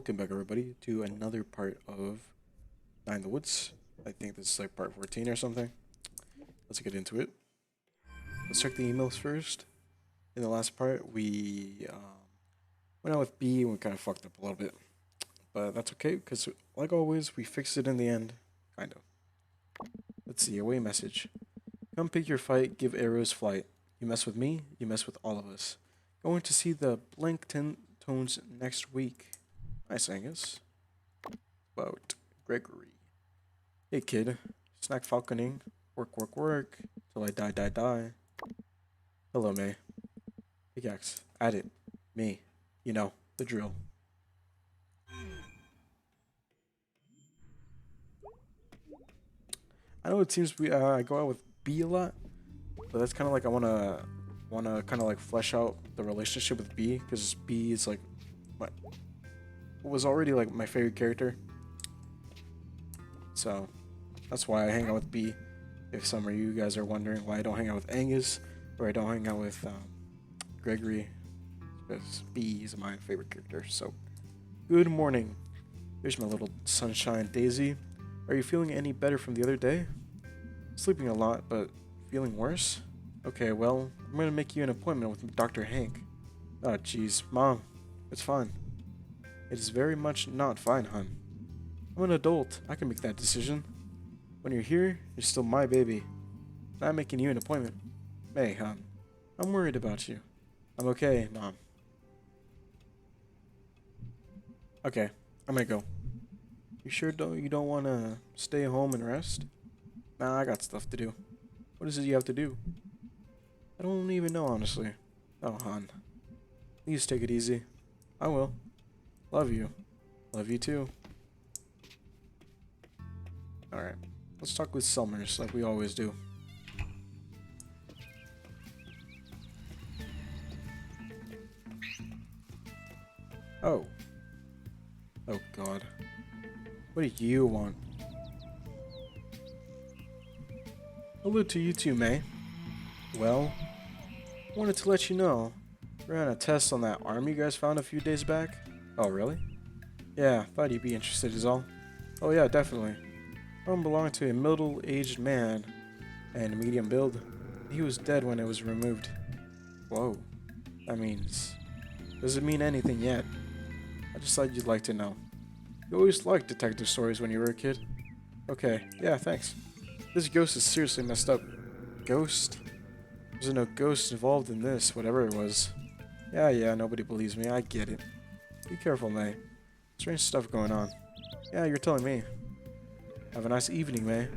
welcome back everybody to another part of Nine in the Woods. I think this is like part 14 or something. Let's get into it. Let's check the emails first. In the last part, we went out with B and we kind of fucked up a little bit. But that's okay, because like always, we fixed it in the end. Kind of. Let's see, away message. Come pick your fight, give arrows flight. You mess with me, you mess with all of us. Going to see the blank tones next week. Nice, Angus. About Gregory. Hey kid, snack falconing, work, work, work, till I die, die, die. Hello, May. Pickaxe, at it. Me. You know, the drill. I know it seems I go out with B a lot, but that's kind of like I wanna kind of like flesh out the relationship with B, because B is like my was already like my favorite character. So that's why I hang out with B. If some of you guys are wondering why I don't hang out with Angus or I don't hang out with Gregory, because B is my favorite character. So good morning. Here's my little sunshine daisy. Are you feeling any better from the other day? Sleeping a lot, but feeling worse? Okay, well, I'm gonna make you an appointment with Dr. Hank. Oh, jeez, Mom, it's fine. It is very much not fine, hon. I'm an adult. I can make that decision. When you're here, you're still my baby. I'm making you an appointment. Hey, hon. I'm worried about you. I'm okay, Mom. Okay, I'm gonna go. You sure you don't want to stay home and rest? Nah, I got stuff to do. What is it you have to do? I don't even know, honestly. Oh, hon. Please take it easy. I will. Love you. Love you too. Alright. Let's talk with Summers like we always do. Oh. Oh god. What do you want? Hello to you too, May. Well, I wanted to let you know, we ran a test on that arm you guys found a few days back. Oh, really? Yeah, thought you'd be interested is all. Oh yeah, definitely. Arm belonged to a middle-aged man and medium build. He was dead when it was removed. Whoa. That means... does it mean anything yet? I just thought you'd like to know. You always liked detective stories when you were a kid. Okay, yeah, thanks. This ghost is seriously messed up. Ghost? There's no ghost involved in this, whatever it was. Yeah, nobody believes me, I get it. Be careful, May. Strange stuff going on. Yeah, you're telling me. Have a nice evening, May.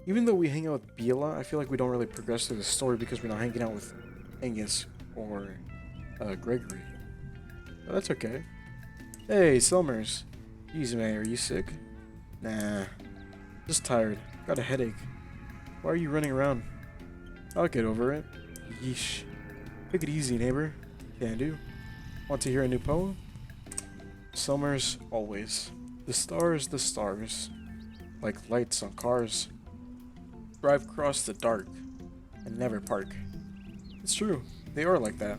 Even though we hang out with B a lot, I feel like we don't really progress through the story because we're not hanging out with Angus or Gregory. But that's okay. Hey, Summers. Jeez, May, are you sick? Nah. Just tired. Got a headache. Why are you running around? I'll get over it. Yeesh. Take it easy, neighbor. Can do. Want to hear a new poem? Summers, always. The stars, like lights on cars. Drive across the dark and never park. It's true, they are like that.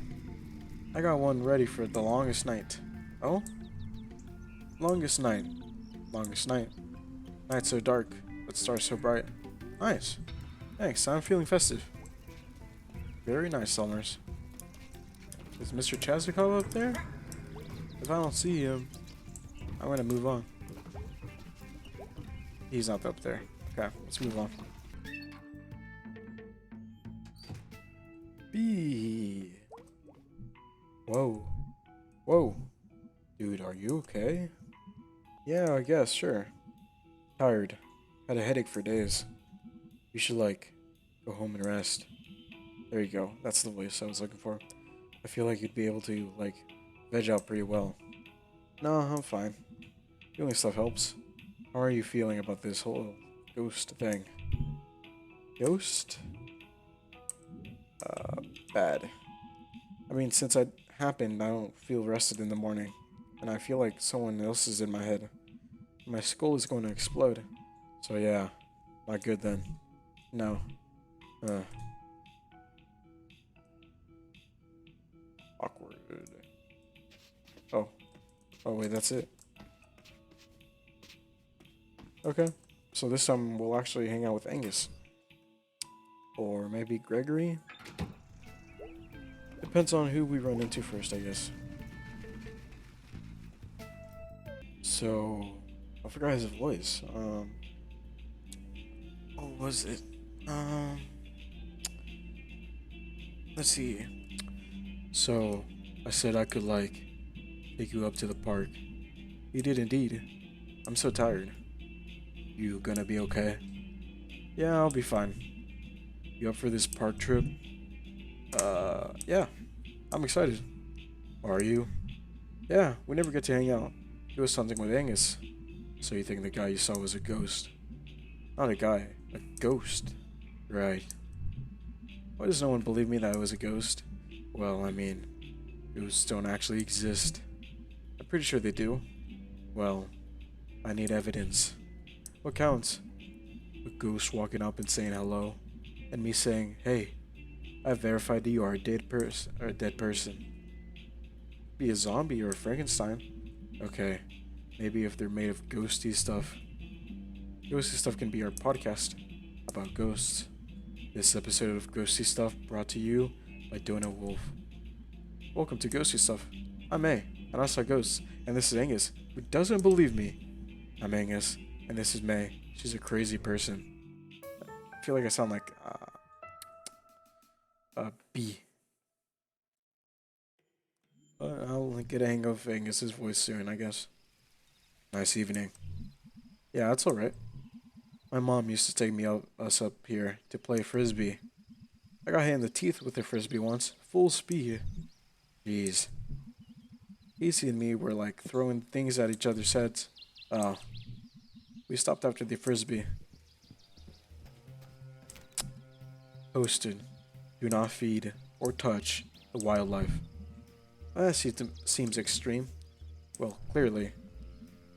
I got one ready for the longest night. Oh? Longest night. Longest night. Night so dark, but stars so bright. Nice. Thanks, I'm feeling festive. Very nice, Summers. Is Mr. Chazikov up there? If I don't see him, I'm gonna move on. He's not up there. Okay, let's move on. B. Whoa. Whoa. Dude, are you okay? Yeah, I guess, sure. Tired. Had a headache for days. You should, like, go home and rest. There you go. That's the voice I was looking for. I feel like you'd be able to, like, veg out pretty well. No, I'm fine. Feeling stuff helps. How are you feeling about this whole ghost thing? Ghost? Bad. I mean, since it happened, I don't feel rested in the morning. And I feel like someone else is in my head. My skull is going to explode. So yeah, not good then. No. Awkward. Oh. Oh, wait, that's it. Okay. So this time we'll actually hang out with Angus. Or maybe Gregory? Depends on who we run into first, I guess. So, I forgot his voice. What was it? Um, let's see. So, I said I could, like, take you up to the park. You did indeed. I'm so tired. You gonna be okay? Yeah, I'll be fine. You up for this park trip? Yeah. I'm excited. Are you? Yeah, we never get to hang out. It was something with Angus. So you think the guy you saw was a ghost? Not a guy, a ghost. Right. Why does no one believe me that it was a ghost? Well, I mean, ghosts don't actually exist. I'm pretty sure they do. Well, I need evidence. What counts? A ghost walking up and saying hello, and me saying, "Hey, I've verified that you are a dead person." Be a zombie or a Frankenstein. Okay, maybe if they're made of ghosty stuff. Ghosty Stuff can be our podcast about ghosts. This episode of Ghosty Stuff brought to you by Dona Wolf. Welcome to Ghosty Stuff. I'm May, and I saw ghosts, and this is Angus, who doesn't believe me. I'm Angus, and this is May. She's a crazy person. I feel like I sound like a bee. I'll get a hang of Angus's voice soon, I guess. Nice evening. Yeah, that's alright. My mom used to take us up here to play frisbee. I got hit in the teeth with a frisbee once, full speed. Jeez. Casey and me were like throwing things at each other's heads. Oh. We stopped after the frisbee. Posted. Do not feed or touch the wildlife. That seems extreme. Well, clearly.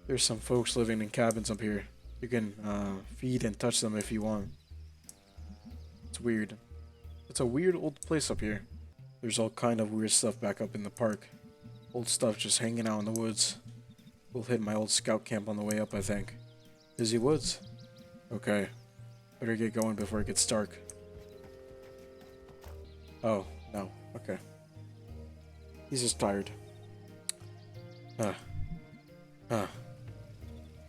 There's some folks living in cabins up here. You can feed and touch them if you want. It's weird. It's a weird old place up here. There's all kind of weird stuff back up in the park. Old stuff just hanging out in the woods. We'll hit my old scout camp on the way up, I think. Busy woods? Okay. Better get going before it gets dark. Oh, no. Okay. He's just tired.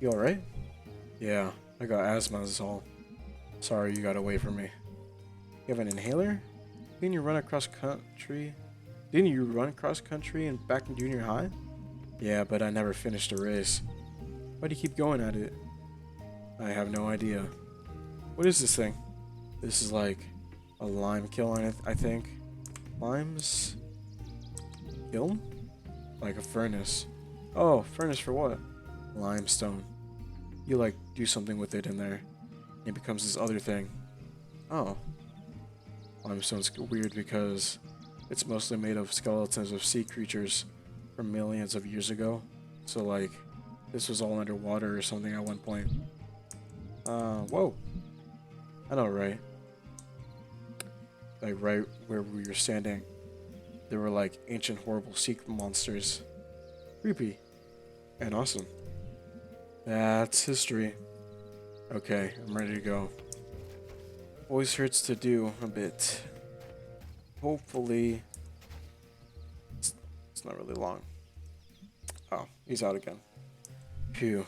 You alright? Yeah, I got asthma, that's all. Sorry you got away from me. You have an inhaler? Didn't you run cross country and back in junior high? Yeah, but I never finished a race. Why do you keep going at it? I have no idea. What is this thing? This is like a lime kiln, I think. Limes? Kiln? Like a furnace. Oh, furnace for what? Limestone. You like do something with it in there. It becomes this other thing. Oh. Limestone's weird because it's mostly made of skeletons of sea creatures from millions of years ago. So like, this was all underwater or something at one point. Whoa. I know, right? Like right where we were standing, there were like ancient horrible sea monsters. Creepy. And awesome. That's history. Okay, I'm ready to go. Always hurts to do a bit. Hopefully, it's not really long. Oh, he's out again. Phew.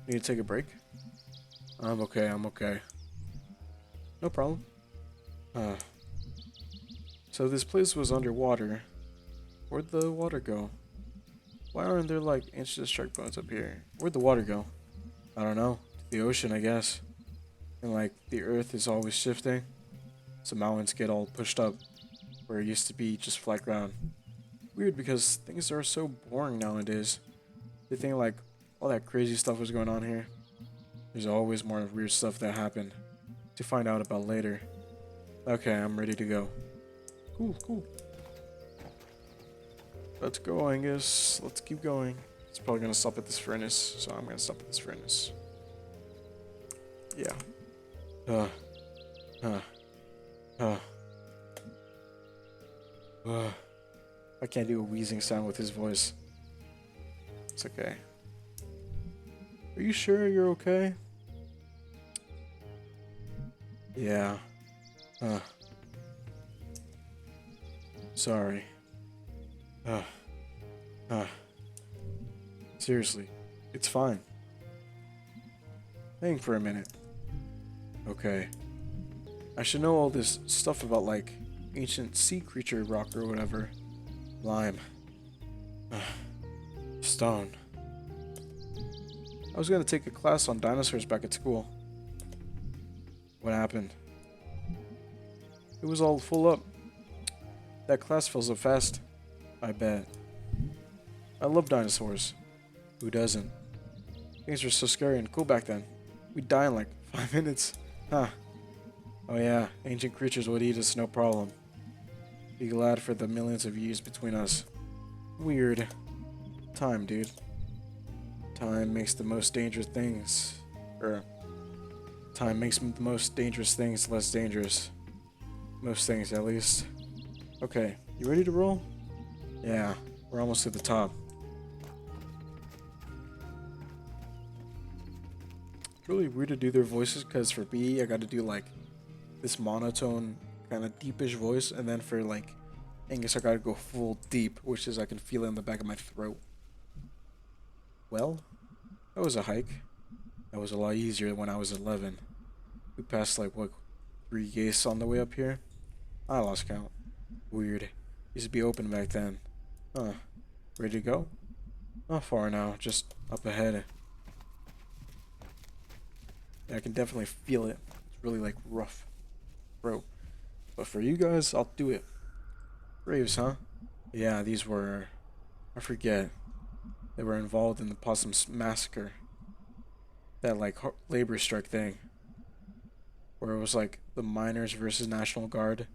Need to take a break? I'm okay. No problem. So this place was underwater. Where'd the water go? Why aren't there like ancient shark bones up here? Where'd the water go? I don't know. To the ocean, I guess. And like the earth is always shifting. So mountains get all pushed up where it used to be just flat ground. Weird because things are so boring nowadays. They think like all that crazy stuff was going on here. There's always more weird stuff that happened to find out about later. Okay, I'm ready to go. Cool. Let's go, Angus. Let's keep going. It's probably gonna stop at this furnace, so I'm gonna stop at this furnace. Yeah. I can't do a wheezing sound with his voice. It's okay. Are you sure you're okay? Yeah. Sorry. Seriously, it's fine. Hang for a minute. Okay. I should know all this stuff about, like, ancient sea creature rock or whatever. Lime. Stone. I was gonna take a class on dinosaurs back at school. What happened? It was all full up. That class fills up fast. I bet. I love dinosaurs. Who doesn't? Things were so scary and cool back then. We'd die in like 5 minutes. Huh. Oh yeah, ancient creatures would eat us no problem. Be glad for the millions of years between us. Weird. Time, dude. Time makes the most dangerous things. Time makes the most dangerous things less dangerous. Most things, at least. Okay, you ready to roll? Yeah, we're almost to the top. It's really weird to do their voices because for B, I gotta do like this monotone, kind of deepish voice, and then for like Angus, I gotta go full deep, which is I can feel it in the back of my throat. Well, that was a hike. That was a lot easier when I was 11. We passed like, what, 3 gates on the way up here? I lost count. Weird. Used to be open back then. Huh. Ready to go? Not far now, just up ahead. Yeah, I can definitely feel it. It's really like rough. Bro. But for you guys, I'll do it. Graves, huh? Yeah, these were... I forget. They were involved in the Possum Massacre. That like labor strike thing. Where it was like the miners versus National Guard.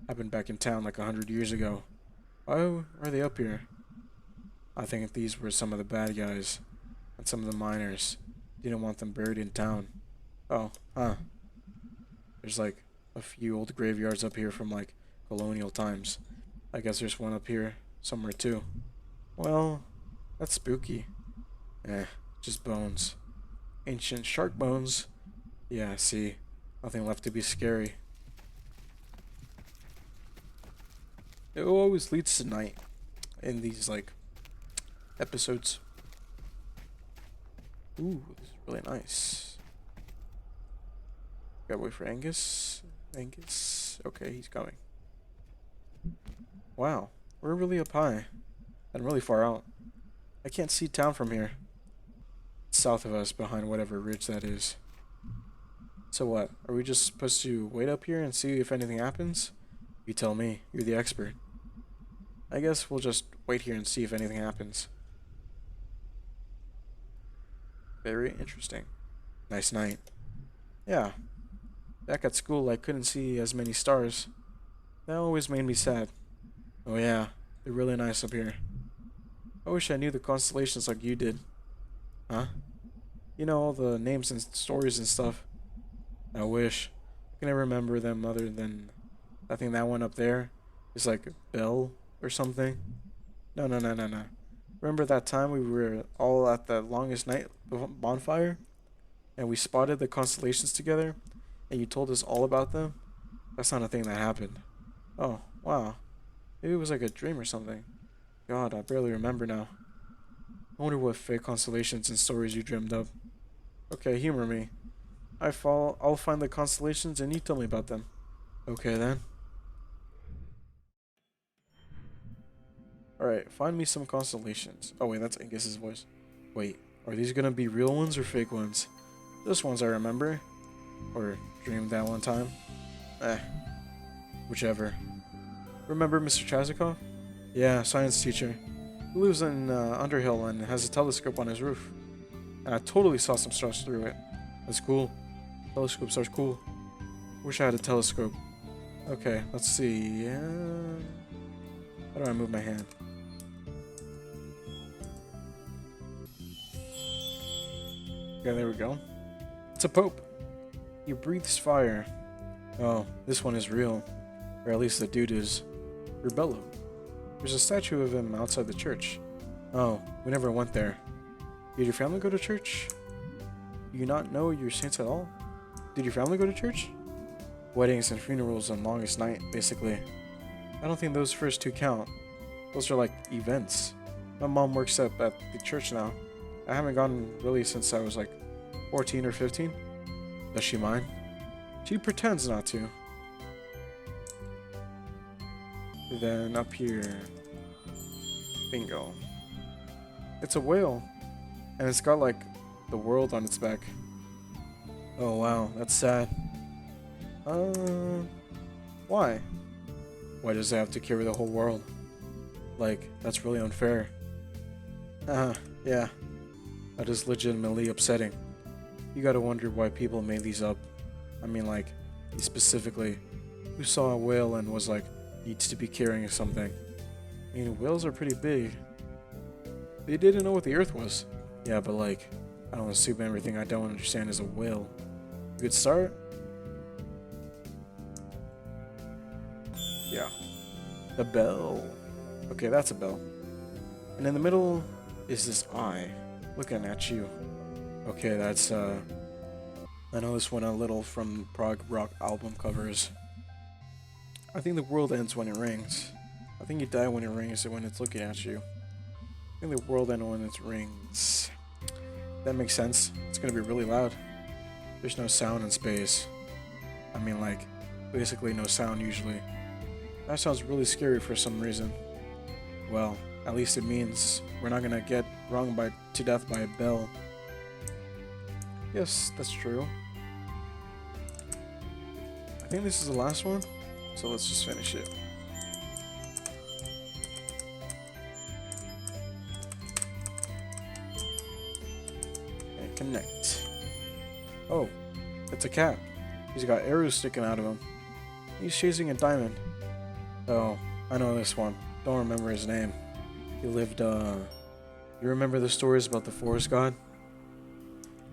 Happened back in town like 100 years ago. Why are they up here? I think these were some of the bad guys. And some of the miners didn't want them buried in town. Oh, huh. There's like a few old graveyards up here from like colonial times. I guess there's one up here somewhere too. Well, that's spooky. Just bones. Ancient shark bones. Yeah, see. Nothing left to be scary. It always leads to night in these like episodes. Ooh, this is really nice. Gotta wait for Angus. Angus. Okay, he's coming. Wow, we're really up high and really far out. I can't see town from here. It's south of us, behind whatever ridge that is. So what? Are we just supposed to wait up here and see if anything happens? You tell me. You're the expert. I guess we'll just wait here and see if anything happens. Very interesting. Nice night. Yeah. Back at school, I couldn't see as many stars. That always made me sad. Oh yeah, they're really nice up here. I wish I knew the constellations like you did. Huh? You know all the names and stories and stuff. I wish. I can never remember them other than... I think that one up there is like Bell or something. No. Remember that time we were all at the longest night bonfire? And we spotted the constellations together? And you told us all about them? That's not a thing that happened. Oh, wow. Maybe it was like a dream or something. God, I barely remember now. I wonder what fake constellations and stories you dreamed up. Okay, humor me. I'll find the constellations and you tell me about them. Okay then. Alright, find me some constellations. Oh wait, that's Angus's voice. Wait, are these gonna be real ones or fake ones? Those ones I remember. Or dreamed that one time. Whichever. Remember Mr. Chazikov? Yeah, science teacher. He lives in Underhill and has a telescope on his roof. And I totally saw some stars through it. That's cool. Telescopes are cool. Wish I had a telescope. Okay, let's see. How do I move my hand? Okay, there we go. It's a pope. He breathes fire. Oh, this one is real. Or at least the dude is. Rubello. There's a statue of him outside the church. Oh, we never went there. Did your family go to church? Do you not know your saints at all? Did your family go to church? Weddings and funerals and longest night, basically. I don't think those first two count. Those are like events. My mom works up at the church now. I haven't gone really since I was like 14 or 15. Does she mind? She pretends not to. Then up here. Bingo. It's a whale. And it's got like the world on its back. Oh wow, that's sad. Why? Why does it have to carry the whole world? Like, that's really unfair. Yeah. That is legitimately upsetting. You gotta wonder why people made these up. I mean, like, specifically, who saw a whale and was like, needs to be carrying something? I mean, whales are pretty big. They didn't know what the Earth was. Yeah, but like, I don't assume everything I don't understand is a whale. Good start? Yeah. The bell. Okay, that's a bell. And in the middle is this eye looking at you. Okay, that's I know this one a little from prog rock album covers. I think the world ends when it rings. I think you die when it rings and when it's looking at you. I think the world ends when it rings. That makes sense. It's gonna be really loud. There's no sound in space. I mean, like, basically no sound usually. That sounds really scary for some reason. Well, at least it means we're not gonna get rung to death by a bell. Yes, that's true. I think this is the last one, so let's just finish it. And connect. Oh, it's a cat. He's got arrows sticking out of him. He's chasing a diamond. Oh, I know this one. Don't remember his name. He lived, You remember the stories about the forest god?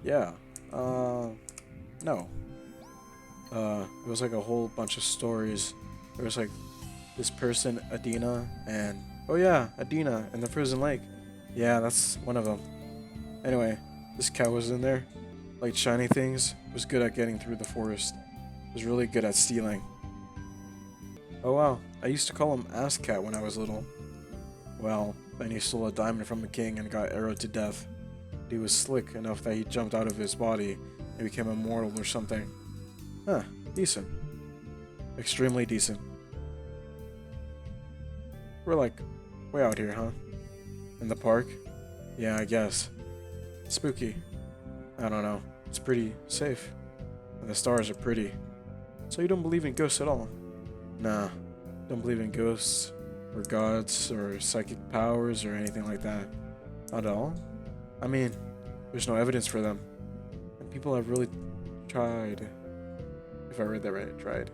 Yeah. No. It was like a whole bunch of stories. There was like this person, Adina, and... Oh yeah, Adina, and the frozen lake. Yeah, that's one of them. Anyway, this cat was in there. Like shiny things. Was good at getting through the forest. Was really good at stealing. Oh wow, I used to call him Ass Cat when I was little. Well, then he stole a diamond from a king and got arrowed to death. He was slick enough that he jumped out of his body and became immortal or something. Huh, decent. Extremely decent. We're like, way out here, huh? In the park? Yeah, I guess. Spooky. I don't know. It's pretty safe. And the stars are pretty. So you don't believe in ghosts at all? Nah, don't believe in ghosts, or gods, or psychic powers, or anything like that. Not at all? I mean, there's no evidence for them. And people have really tried. If I read that right, tried.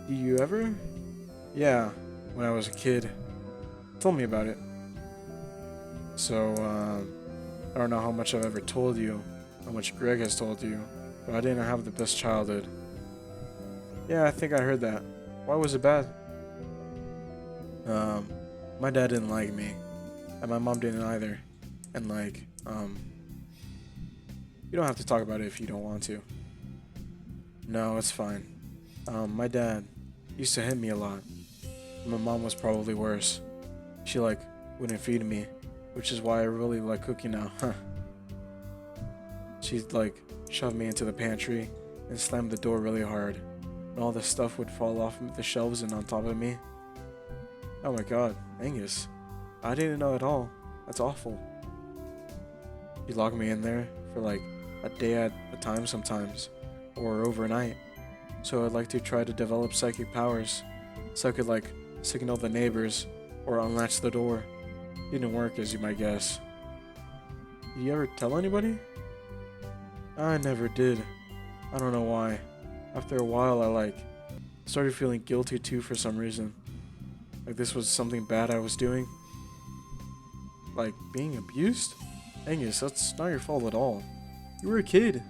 Do you ever? Yeah, when I was a kid. Tell me about it. So, I don't know how much I've ever told you, how much Greg has told you, but I didn't have the best childhood. Yeah, I think I heard that. Why was it bad? My dad didn't like me, and my mom didn't either. And like, you don't have to talk about it if you don't want to. No, it's fine. My dad used to hit me a lot. My mom was probably worse. She like wouldn't feed me, which is why I really like cooking now. Huh. She'd like shove me into the pantry and slam the door really hard. And all the stuff would fall off the shelves and on top of me. Oh my god, Angus. I didn't know at all. That's awful. He'd lock me in there for like a day at a time sometimes, or overnight. So I'd like to try to develop psychic powers, so I could like signal the neighbors or unlatch the door. Didn't work, as you might guess. Did you ever tell anybody? I never did. I don't know why. After a while, I like started feeling guilty too for some reason. Like this was something bad I was doing. Like being abused? Angus, that's not your fault at all. You were a kid.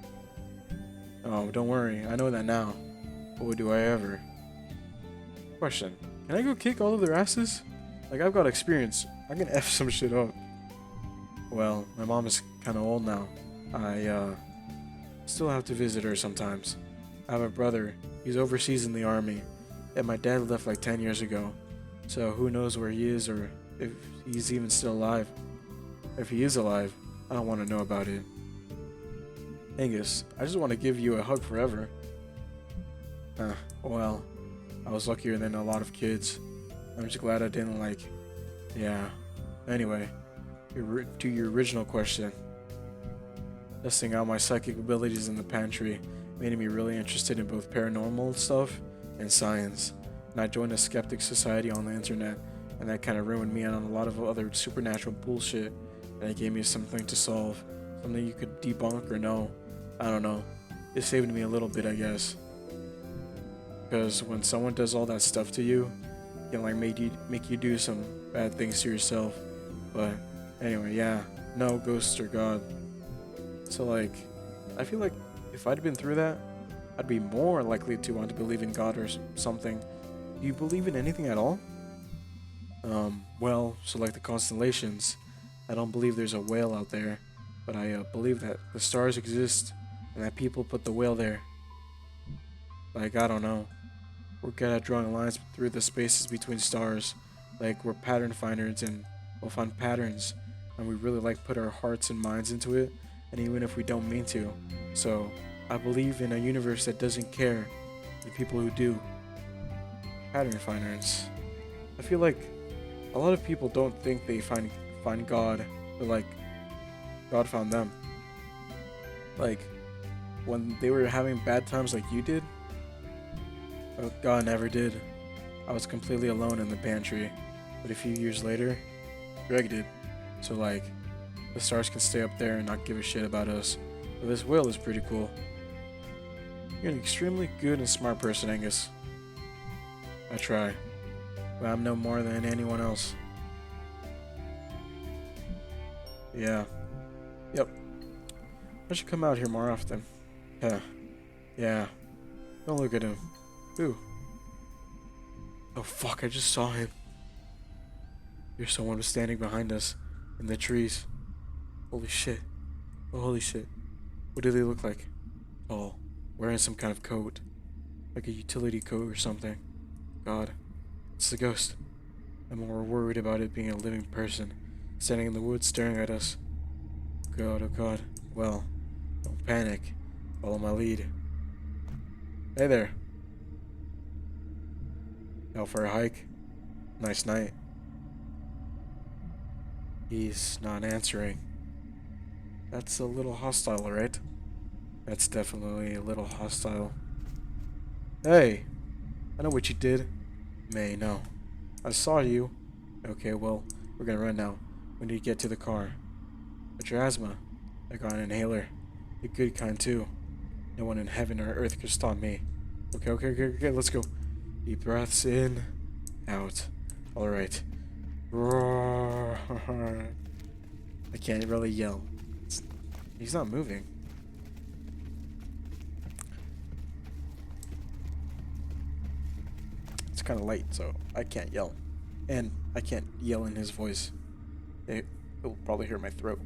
Oh, don't worry. I know that now. But do I ever? Question. Can I go kick all of their asses? Like, I've got experience. I can F some shit up. Well, my mom is kind of old now. I still have to visit her sometimes. I have a brother. He's overseas in the army, and my dad left like 10 years ago. So who knows where he is or if he's even still alive. If he is alive, I don't want to know about it. Angus, I just want to give you a hug forever. Well, I was luckier than a lot of kids. I'm just glad I didn't yeah. Anyway, to your original question. Testing out my psychic abilities in the pantry made me really interested in both paranormal stuff and science. And I joined a skeptic society on the internet, and that kind of ruined me on a lot of other supernatural bullshit. And it gave me something to solve, something you could debunk or know. I don't know. It saved me a little bit, I guess. Because when someone does all that stuff to you, it can make you do some bad things to yourself. But anyway, yeah, no ghosts or God. So I feel like if I'd been through that, I'd be more likely to want to believe in God or something. Do you believe in anything at all? Well, so like the constellations, I don't believe there's a whale out there, but I believe that the stars exist and that people put the whale there. I don't know. We're good at drawing lines through the spaces between stars. We're pattern finders and we'll find patterns, and we really put our hearts and minds into it, and even if we don't mean to. So, I believe in a universe that doesn't care, the people who do. Pattern finders. I feel like a lot of people don't think they find God, but God found them. When they were having bad times like you did, God never did. I was completely alone in the pantry, but a few years later, Greg did. So the stars can stay up there and not give a shit about us. But this whale is pretty cool. You're an extremely good and smart person, Angus. I try, but I'm no more than anyone else. Yeah. Yep. I should come out here more often. Yeah. Don't look at him. Ooh. Oh fuck, I just saw him. There's someone standing behind us in the trees. Holy shit. Oh, holy shit. What do they look like? Oh, wearing some kind of coat. Like a utility coat or something. God. It's a ghost. I'm more worried about it being a living person, standing in the woods staring at us. God, oh god. Well, don't panic. Follow my lead. Hey there. Out for a hike? Nice night. He's not answering. That's a little hostile, right? That's definitely a little hostile. Hey! I know what you did. May, no. I saw you. Okay, well, we're gonna run now. We need to get to the car. But your asthma. I got an inhaler. The good kind, too. No one in heaven or earth could stop me. Okay, let's go. Deep breaths in, out. Alright. I can't really yell. He's not moving. It's kind of late, so I can't yell. And I can't yell in his voice. He'll probably hear my throat.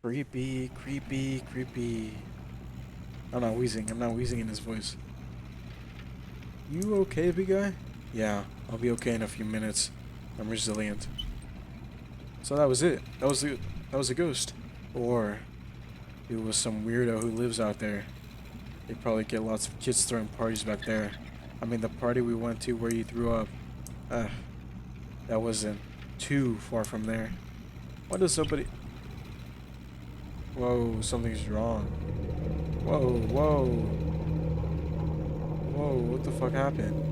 Creepy, creepy, creepy. I'm not wheezing in his voice. You okay, big guy? Yeah, I'll be okay in a few minutes. I'm resilient. So that was it. That was a ghost. Or it was some weirdo who lives out there. They probably get lots of kids throwing parties back there. I mean, the party we went to where you threw up. That wasn't too far from there. Why does somebody... Whoa, something's wrong. Whoa. Whoa, what the fuck happened?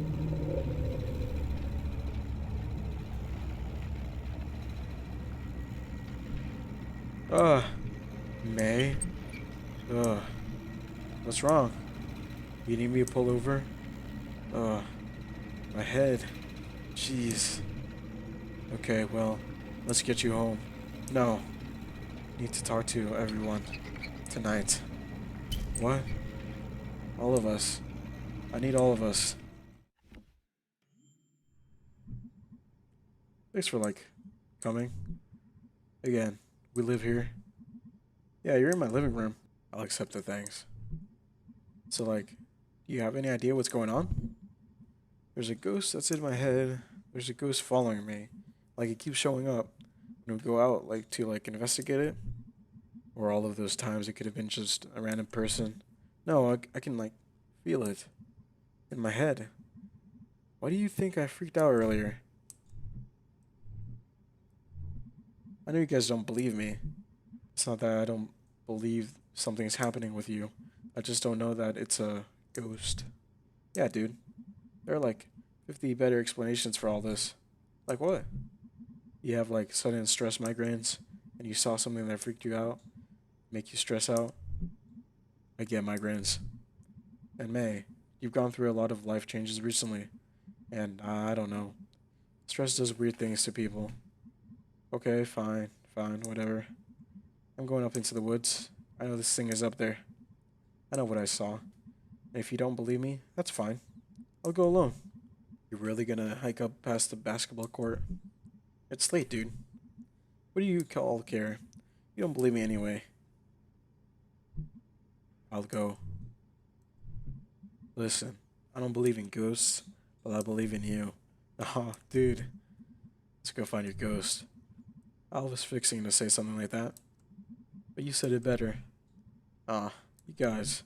May? What's wrong? You need me to pull over? My head. Jeez. Okay, well, let's get you home. No. Need to talk to everyone. Tonight. What? All of us. I need all of us. Thanks for, like, coming. Again, we live here. Yeah, you're in my living room. I'll accept the thanks. So, like, do you have any idea what's going on? There's a ghost that's in my head. There's a ghost following me. Like, it keeps showing up when we go out, like, to, like, investigate it. Or all of those times it could have been just a random person. No, I can, like, feel it in my head. Why do you think I freaked out earlier? I know you guys don't believe me. It's not that I don't believe something's happening with you. I just don't know that it's a ghost. Yeah, dude. There are like 50 better explanations for all this. Like what? You have like sudden stress migraines and you saw something that freaked you out, make you stress out. I get migraines. And May, you've gone through a lot of life changes recently, and I don't know. Stress does weird things to people. Okay, fine, fine, whatever. I'm going up into the woods. I know this thing is up there. I know what I saw. And if you don't believe me, that's fine. I'll go alone. You're really gonna hike up past the basketball court? It's late, dude. What do you all care? You don't believe me anyway. I'll go. Listen, I don't believe in ghosts, but I believe in you. Oh, dude. Let's go find your ghost. I was fixing to say something like that, but you said it better. Ah, you guys.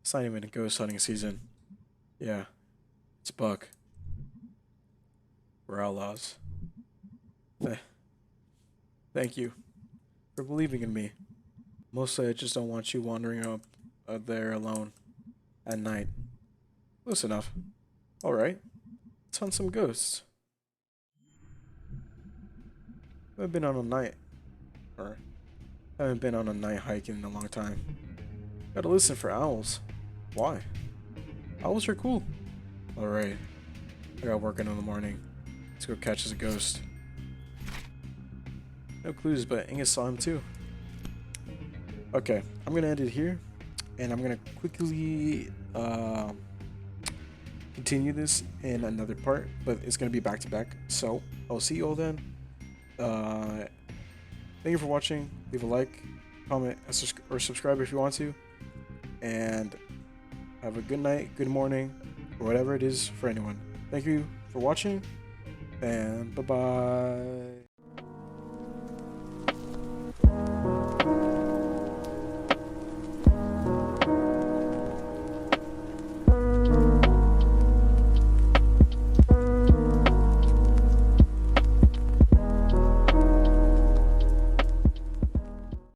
It's not even a ghost hunting season. Yeah, it's Buck. We're outlaws. Th- Thank you for believing in me. Mostly, I just don't want you wandering up there alone at night. Close enough. Alright, let's hunt some ghosts. I've been on a night, or haven't been on a night hike in a long time. Gotta listen for owls. Why? Owls are cool. Alright, I got working in the morning. Let's go catch this ghost. No clues, but Angus saw him too. Okay, I'm gonna end it here, and I'm gonna quickly continue this in another part, but it's gonna be back to back. So I'll see you all then. Thank you for watching. Leave a like, comment, or subscribe if you want to, and have a good night, good morning, or whatever it is for anyone. Thank you for watching, and bye bye.